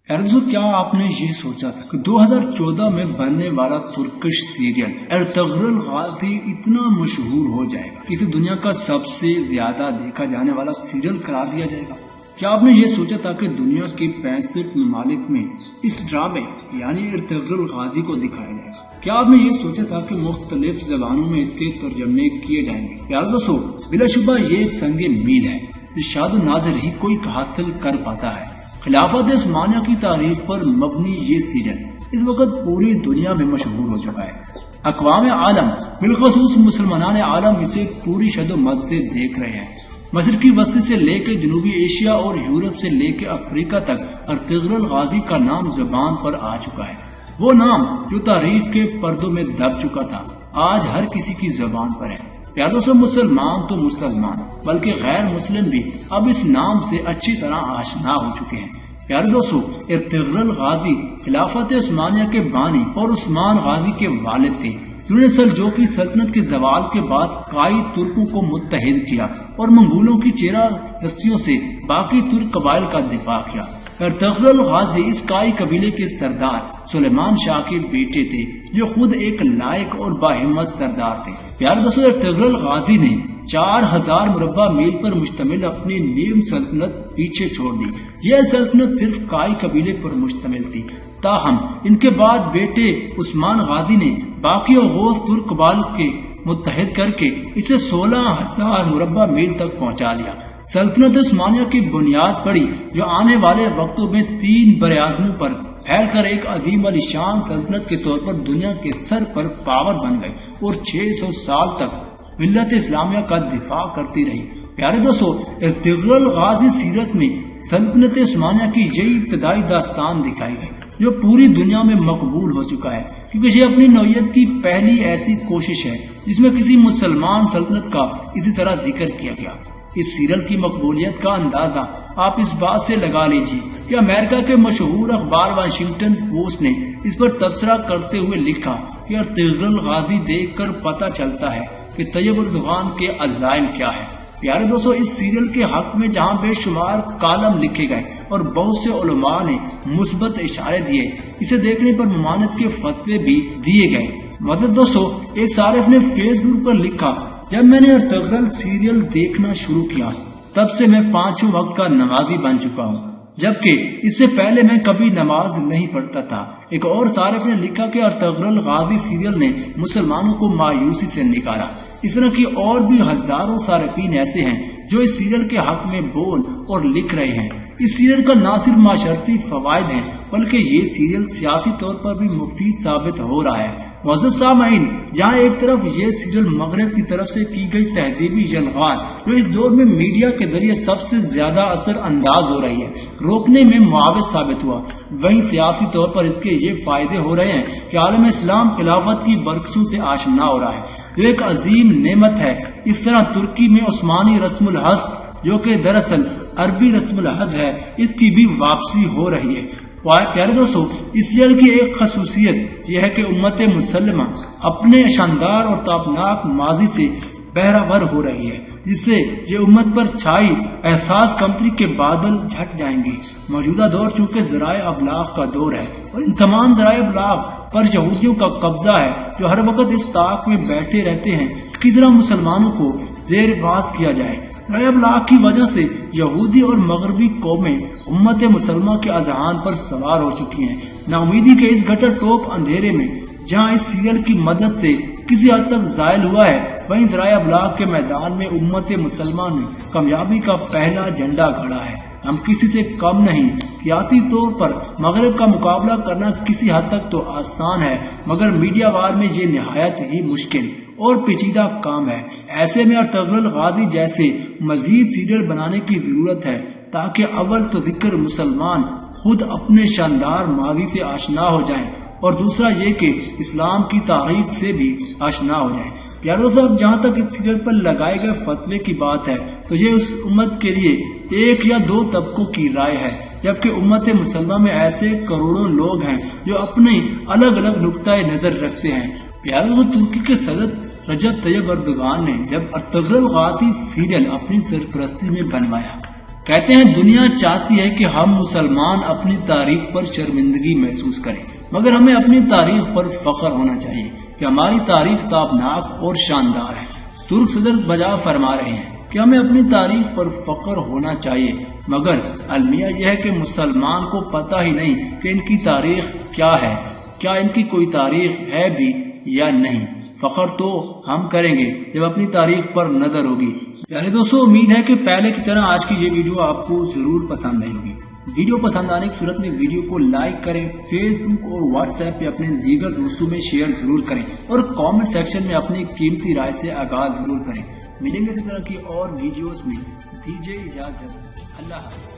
دوستو، کیا آپ نے یہ سوچا تھا کہ 2014 میں بننے والا ترکش سیریل ارطغرل غازی اتنا مشہور ہو جائے گا کہ اسے دنیا کا سب سے زیادہ دیکھا جانے والا سیریل قرار دیا جائے گا؟ کیا آپ نے یہ سوچا تھا کہ دنیا کے 65 ممالک میں اس ڈرامے یعنی ارطغرل غازی کو دکھایا جائے گا؟ کیا آپ نے یہ سوچا تھا کہ مختلف زبانوں میں اس کے ترجمے کیے جائیں گے؟ پیار دوستو، بلا شبہ یہ ایک سنگ میل ہے جو شاید ناظر ہی کوئی حاصل کر پاتا ہے۔ خلافت عثمانیہ کی تاریخ پر مبنی یہ سیریل اس وقت پوری دنیا میں مشہور ہو چکا ہے۔ اقوام عالم بالخصوص مسلمان عالم اسے پوری شد و مد سے دیکھ رہے ہیں۔ مشرقی وسطی سے لے کے جنوبی ایشیا اور یورپ سے لے کے افریقہ تک ارطغرل غازی کا نام زبان پر آ چکا ہے۔ وہ نام جو تاریخ کے پردوں میں دب چکا تھا آج ہر کسی کی زبان پر ہے۔ پیاروں سے مسلمان تو مسلمان بلکہ غیر مسلم بھی اب اس نام سے اچھی طرح آشنا ہو چکے ہیں۔ پیارے دوستو، ارطغرل غازی خلافت عثمانیہ کے بانی اور عثمان غازی کے والد تھے، جنہوں نے سلجوقی سلطنت کے زوال کے بعد کائی ترکوں کو متحد کیا اور منگولوں کی چیرہ دستیوں سے باقی ترک قبائل کا دفاع کیا۔ ارطغرل غازی اس کائی قبیلے کے سردار سلیمان شاہ کے بیٹے تھے، جو خود ایک لائق اور باہمت سردار تھے۔ پیارے دوستو، ارطغرل غازی نے 4000 مربع میل پر مشتمل اپنی نیم سلطنت پیچھے چھوڑ دی۔ یہ سلطنت صرف کائی قبیلے پر مشتمل تھی، تاہم ان کے بعد بیٹے عثمان غازی نے باقی اوغوز ترک قبائل کے متحد کر کے اسے 16000 مربع میل تک پہنچا لیا۔ سلطنت عثمانیہ کی بنیاد پڑی، جو آنے والے وقتوں میں 3 براعظموں پر پھیل کر ایک عظیم الشان سلطنت کے طور پر دنیا کے سر پر پاور بن گئی اور 600 سال تک ملت اسلامیہ کا دفاع کرتی رہی۔ پیارے دوستو، ارطغرل غازی سیرت میں سلطنت عثمانیہ کی یہی ابتدائی داستان دکھائی گئی جو پوری دنیا میں مقبول ہو چکا ہے، کیونکہ یہ اپنی نوعیت کی پہلی ایسی کوشش ہے جس میں کسی مسلمان سلطنت کا اسی طرح ذکر کیا گیا۔ اس سیریل کی مقبولیت کا اندازہ آپ اس بات سے لگا لیجیے کہ امریکہ کے مشہور اخبار واشنگٹن پوسٹ نے اس پر تبصرہ کرتے ہوئے لکھا کہ ارطغرل غازی دیکھ کر پتہ چلتا ہے کہ طیب اردوغان کے عزائم کیا ہے۔ پیارے دوستو، اس سیریل کے حق میں جہاں بے شمار کالم لکھے گئے اور بہت سے علماء نے مثبت اشارے دیے، اسے دیکھنے پر ممانعت کے فتوے بھی دیے گئے۔ مدد دوستو، ایک صارف نے فیس بک پر لکھا، جب میں نے ارطغرل سیریل دیکھنا شروع کیا تب سے میں 5 وقت کا نمازی بن چکا ہوں، جبکہ اس سے پہلے میں کبھی نماز نہیں پڑھتا تھا۔ ایک اور صارف نے لکھا کہ ارطغرل غازی سیریل نے مسلمانوں کو مایوسی سے نکالا۔ اس طرح کی اور بھی ہزاروں صارفین ایسے ہیں جو اس سیریل کے حق میں بول اور لکھ رہے ہیں۔ اس سیریل کا نہ صرف معاشرتی فوائد ہیں بلکہ یہ سیریل سیاسی طور پر بھی مفید ثابت ہو رہا ہے۔ معزز سامعین، جہاں ایک طرف یہ سیریل مغرب کی طرف سے کی گئی تہذیبی یلغار جو اس دور میں میڈیا کے ذریعے سب سے زیادہ اثر انداز ہو رہی ہے، روکنے میں معاون ثابت ہوا، وہیں سیاسی طور پر اس کے یہ فائدے ہو رہے ہیں کہ عالم اسلام خلافت کی برکتوں سے آشنا ہو رہا ہے، جو ایک عظیم نعمت ہے۔ اس طرح ترکی میں عثمانی رسم الحج، جو کہ دراصل عربی رسم الحج ہے، اس کی بھی واپسی ہو رہی ہے۔ پیارے دوستو، اس سیریل کی ایک خصوصیت یہ ہے کہ امت مسلمہ اپنے شاندار اور تابناک ماضی سے بہرہ ہو رہی ہے، جس سے یہ امت پر چھائی احساس کمتری کے بادل جھٹ جائیں گے۔ موجودہ دور چونکہ ذرائع ابلاغ کا دور ہے اور ان تمام ذرائع ابلاغ پر یہودیوں کا قبضہ ہے، جو ہر وقت اس طاق میں بیٹھے رہتے ہیں کس طرح مسلمانوں کو زیر باز کیا جائے۔ ذرائع ابلاغ کی وجہ سے یہودی اور مغربی قومیں امت مسلمہ کے اذہان پر سوار ہو چکی ہیں۔ ناامیدی کے اس گٹر ٹوپ اندھیرے میں جہاں اس سیریل کی مدد سے کسی حد تک زائل ہوا ہے، وہیں ذرائع ابلاغ کے میدان میں امت مسلمہ نے کامیابی کا پہلا جھنڈا گھڑا ہے۔ ہم کسی سے کم نہیں۔ سیاسی طور پر مغرب کا مقابلہ کرنا کسی حد تک تو آسان ہے، مگر میڈیا وار میں یہ نہایت ہی مشکل اور پیچیدہ کام ہے۔ ایسے میں ارطغرل غازی جیسے مزید سیریل بنانے کی ضرورت ہے تاکہ اول تو ذکر مسلمان خود اپنے شاندار ماضی سے آشنا ہو جائیں اور دوسرا یہ کہ اسلام کی تاریخ سے بھی آشنا ہو جائیں۔ پیاروں صاحب، جہاں تک اس سیریل پر لگائے گئے فتوے کی بات ہے تو یہ اس امت کے لیے 1 یا 2 طبقوں کی رائے ہے، جبکہ امت مسلمہ میں ایسے کروڑوں لوگ ہیں جو اپنے الگ الگ نقطۂ نظر رکھتے ہیں۔ پیاروں، ترکی کے صدر رجب طیب اردوغان نے جب ارطغرل غازی سیریل اپنی سرپرستی میں بنوایا کہتے ہیں دنیا چاہتی ہے کہ ہم مسلمان اپنی تاریخ پر شرمندگی محسوس کریں، مگر ہمیں اپنی تاریخ پر فخر ہونا چاہیے کہ ہماری تاریخ تابناک اور شاندار ہے۔ ترک صدر بجا فرما رہے ہیں کہ ہمیں اپنی تاریخ پر فخر ہونا چاہیے، مگر المیہ یہ ہے کہ مسلمان کو پتہ ہی نہیں کہ ان کی تاریخ کیا ہے، کیا ان کی کوئی تاریخ ہے بھی یا نہیں۔ فخر تو ہم کریں گے جب اپنی تاریخ پر نظر ہوگی۔ یعنی دوستو، امید ہے کہ پہلے کی طرح آج کی یہ ویڈیو آپ کو ضرور پسند آئی ہوگی۔ ویڈیو پسند آنے کی صورت میں ویڈیو کو لائک کریں، فیس بک اور واٹس ایپ پہ اپنے دیگر دوستوں میں شیئر ضرور کریں اور کامنٹ سیکشن میں اپنی قیمتی رائے سے آغاز ضرور کریں۔ ملیں گے اس طرح کی اور ویڈیوز میں، دیجیے اجازت، اللہ حافظ۔